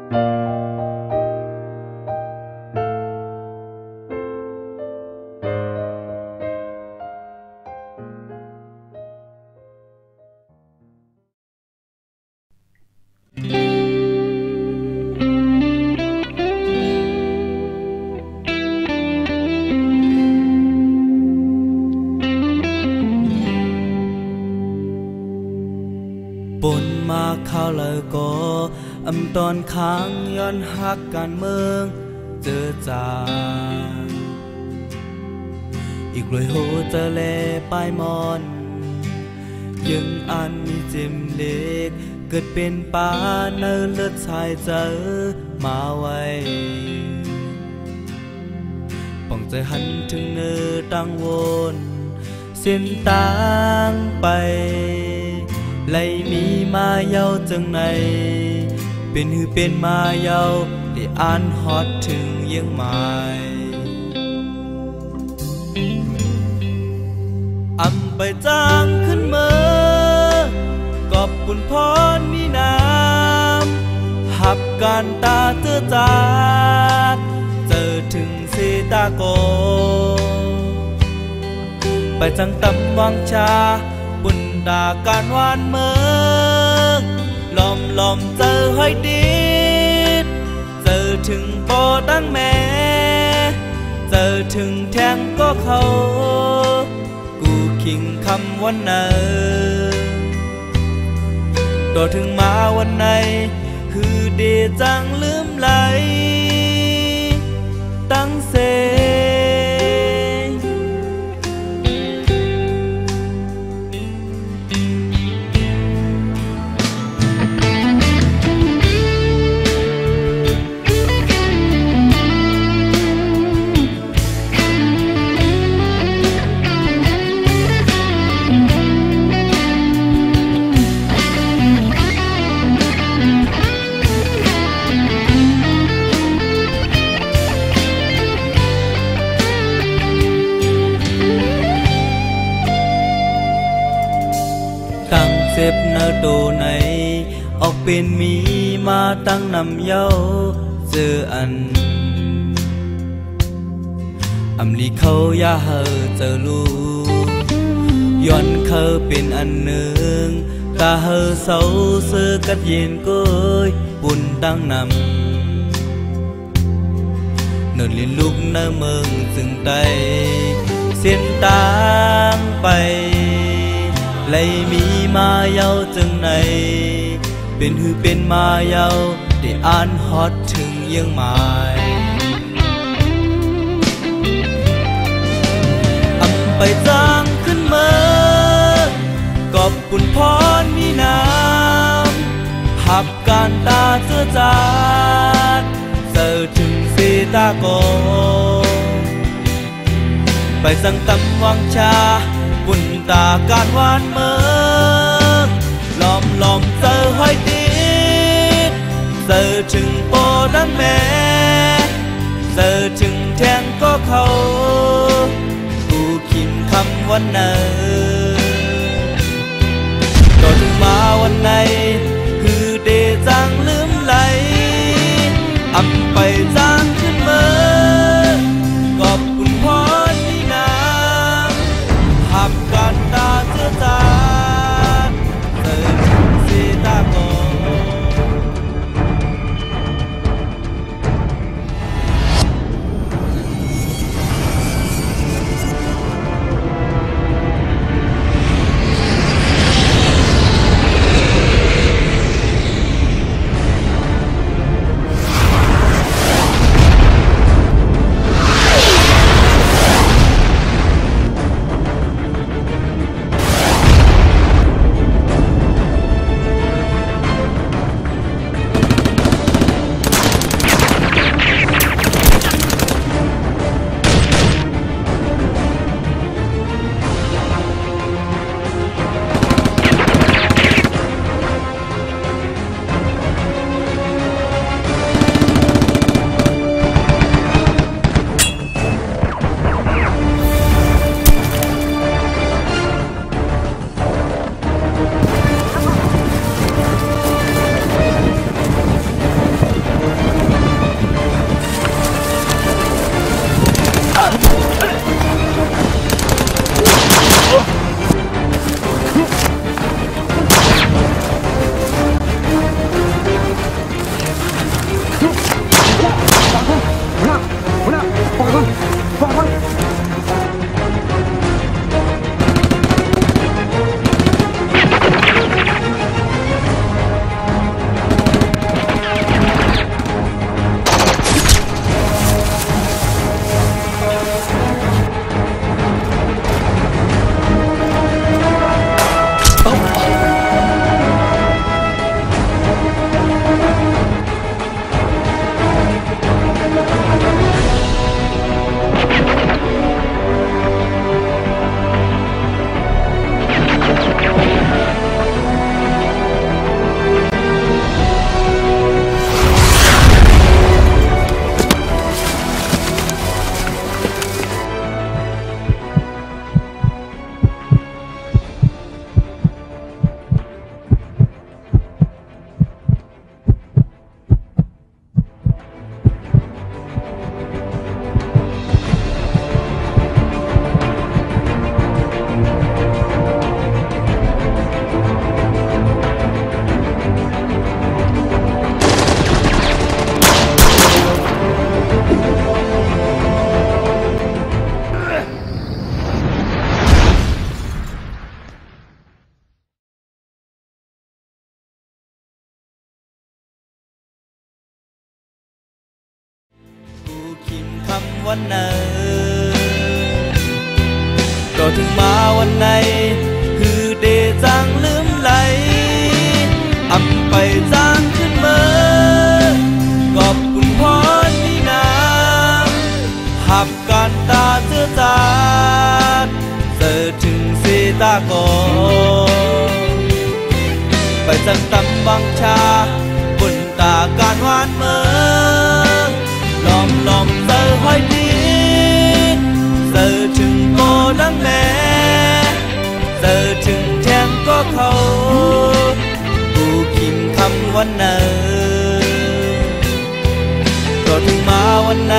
ปนมาข้าวแล้วก็ตอนค้างย้อนหักการเมืองเจอจางอีกรวยโหเจอเลป้ายมอนยังอันมีเจมเล็กเกิดเป็นป้าเนื้อเลือดชายเจอมาไว้ป้องใจหันถึงเนื้อตั้งวนเส้นตางไปไล่มีมาเย้าจังไหนเป็นหือเป็นมาเย้าได้อ่านฮอดถึงยังหมายไปจางขึ้นเมื่อกอบกุญพรมีน้ำหับการตาเจอจาดเจอถึงเสตาโกไปจังตำวังชาบุญดาการวานเมืองลอมเจอห้อยดิดเจอถึงปอตั้งแม่เจอถึงแทงก็เขากูคิงคำวันไหนต่อถึงมาวันไหนคือเดจังลืมไหลตั้งเสเจ็บเนื้อตัวไหนออกเป็นมีมาตั้งนำเย้าเจออันลีเขาอย่าเฮอเจอลูกย้อนเขาเป็นอันหนึ่งตาเฮอเศร้าเสือกัดเย็นก้อยบุญตั้งนำเนินลินลุกเนื้อเมืองจึงไตเส้นตางไปไล่มีมาเย้าจังไหนเป็นหือเป็นมาเย้าได้อ่านฮอดถึงยังหมายไปจางขึ้นเมื่อกอบกุญพรมีน้ำหับการตาเจอจาดเจอถึงเสตาโกไปสั่งตำวังชาบุญตาการวานเมืองลอมเจอห้อยดิดเจอถึงโปดังแม่เจอถึงแทงก็เขากูคิมคำวันไหนต่อถึงมาวันไหนคือเดจังลืมไหลไปจางขึ้นเมื่อกอบกุญพรมีน้ำหับการตาเจอจาดเจอถึงเสตาโก วันเนอก็ถึงมาวันไหนคือเดจังลืมไหลอำไปจางขึ้นเมื่อกอบคุณพรนี่นาหับการตาเสื้อจานเสิร์ถึงเสตากอไปจังตำบังชาบนตาการหวานเมื่อลอมเสิร์ห้อยดีเสิร์ถึงโกดังแม่เสิร์ถึงแทงก็เขากูกินคำวันเนอก็ถึงมาวันไหน